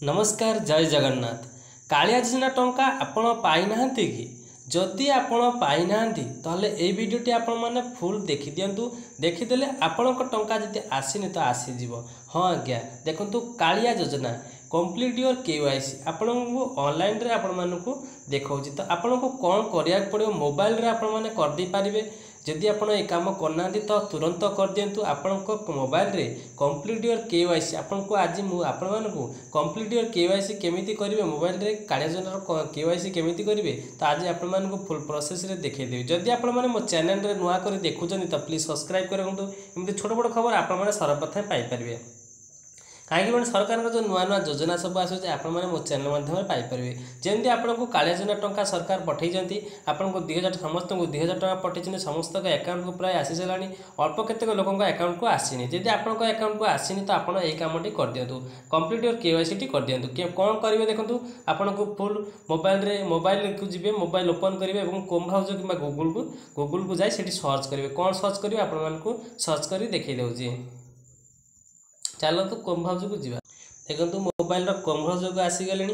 नमस्कार जय जगन्नाथ। कालिया योजना टंका आपण पाई नाहंती कि जदि आपण पाई नाहंती ताहले ए वीडियोटी आपण माने फुल देखि दियंतु। देखिदेले आपणक टंका जदि आसीनी तो आसी जीवो। हाँ आज्ञा देखंतु कालिया योजना कंप्लीट योर केवाईसी आपण को ऑनलाइन रे आपण मानकु देखौछि। तो आपण को कोन करिया पड़ियो मोबाइल रे आपण माने कर दी पारिबे। जदि आपण ए काम करना तो तुरंत कर दिंतु। आपण मोबाइल रे कंप्लीट योर केवाईसी आपण को आज मु आपण मानकु कंप्लीट योर केवाईसी केमिति करिवे मोबाइल रे कालिया योजनार केवाईसी केमिति करिवे तो आज आपण मानकु फुल प्रोसेस रे देखै देबी। जदि आपण माने मो चैनल रे नुआ करी देखुछन तो प्लीज सब्सक्राइब करंतु। एमति छोट बड़ खबर आपण माने सर्वप्रथम पाई परिबे। कहीं सरकार जो नुआ नुआ योजना सब आसूँ आप मो चैनल माध्यम पाइपर। जमी आपको कालिया योजना टंका सरकार पठेई आपको 2000 समस्त को 2000 टका पठे समस्त अकाउंट को प्राय आसी सारा अल्प केतक लोक अकाउंट को आसनी। जदि आपको अकाउंट को आसनी तो आप कमटी कर दिंतु कंप्लीट योर केवाईसी टी कर दिंतु। कौन करेंगे देखो आपको फुल मोबाइल को जी मोबाइल ओपन करेंगे और क्रोम ब्राउजर कि गूगल को जाए सर्च करेंगे। कौन सर्च करेंगे आपको सर्च कर देखी दूसरी। चलो तो क्रोम ब्राउजर को जीवा। देखो मोबाइल क्रोम ब्राउजर को आसीगले।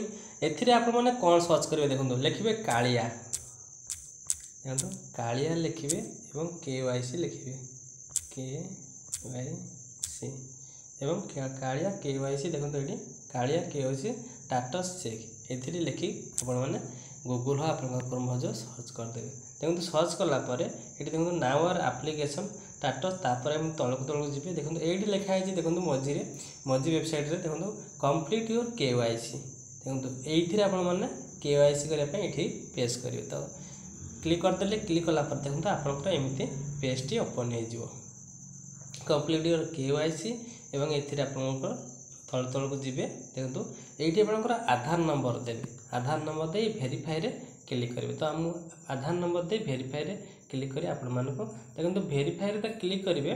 एथिरे आप मैंने कौन सर्च करेंगे देखो लिखे कालिया। देखो कालिया लिखे और केवाईसी लिखे केवाईसी एवं कालिया केवाईसी। देखो ये कालिया केवाईसी स्टेटस चेक एथिरे लिखि आपने गूगल आप क्रोम ब्राउजर सर्च करदेवे। देखो सर्च कलापर ये देखो नाउ आवर एप्लिकेशन स्टेटस तापर हम तलक तलक जी। देखो ये लिखाई देखो मझी वेबसाइट रे देखो कंप्लीट योर केवाईसी। देखो ये आपने केवाईसी करने पेज करेंगे तो क्लिक करदे। क्लिक कलापर देखो आप एमती पेजटी ओपन हो कंप्लीट योर केवाईसी एवं ये तल तलक जी। देखो ये आपंकर आधार नंबर देवे। आधार नंबर दे वेरीफाई रे क्लिक करेंगे तो आम आधार नंबर दे वेरीफाई रे क्लिक करें आपण मानक। देखो वेरीफाई रे क्लिक करेंगे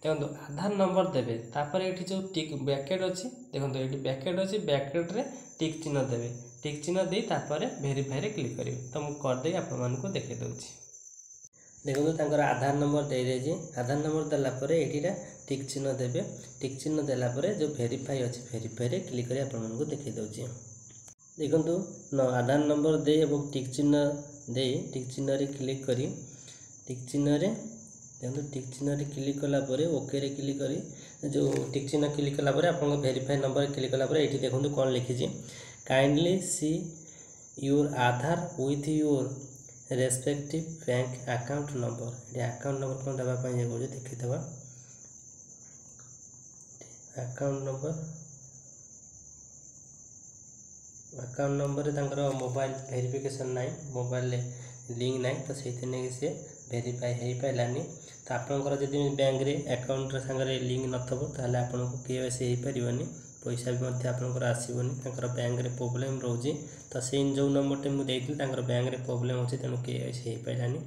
देखो आधार नंबर देवे तापर ये जो टिक ब्रैकेट अच्छी देखो ये ब्रैकेट अच्छी ब्रैकेट रे टिक चिन्ह देवे। टिक चिन्ह दे तापर वेरीफाई रे क्लिक करेंगे तो मुझे करदे आपण मानक देखे दूसरी। देखो तांकर आधार नंबर दे दे आधार नंबर देलापर ये टिक चिन्ह देवे। टिक चिन्ह देलापर जो वेरीफाई अच्छी वेरीफाई रे क्लिक कर आपण मानक देखे दूसरी। देखो आधार नंबर दे और टिक चिन्ह दे टिक चिन्ह रे क्लिक करी टिक चिन्ह रे देखो टिक चिन्ह रे क्लिक कलापर ओके रे क्लिक करी जो टिक चिन्ह क्लिक कलापर आप वेरीफाई नंबर क्लिक कलापर ये देखो कौन लिखी kindly see your Aadhaar with your respective bank account number. ये अकाउंट नंबर कौन देवाई कहे देखीदे अकाउंट नंबर मोबाइल वेरिफिकेशन ना मोबाइल लिंक ना तो से सी वेरीफाई हो पारानी। तो आपंकर जब बैंक रे अकाउंट सांगे लिंक नथबो ताहले आपको केवाईसी हो पारिबनी पैसा भी आपंकर आसबनी बैंक रे प्रॉब्लम रोचे। तो से जो नंबर मुझे बैंक रे प्रॉब्लम अच्छे तेणु केवाईसी हो पारानी।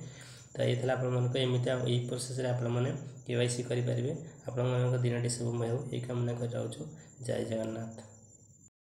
तो ये आपको एमती यही प्रोसेस आपने केवाईसी करेंगे। आपण दिन शुभमय हो ये कामना कर। जय जगन्नाथ।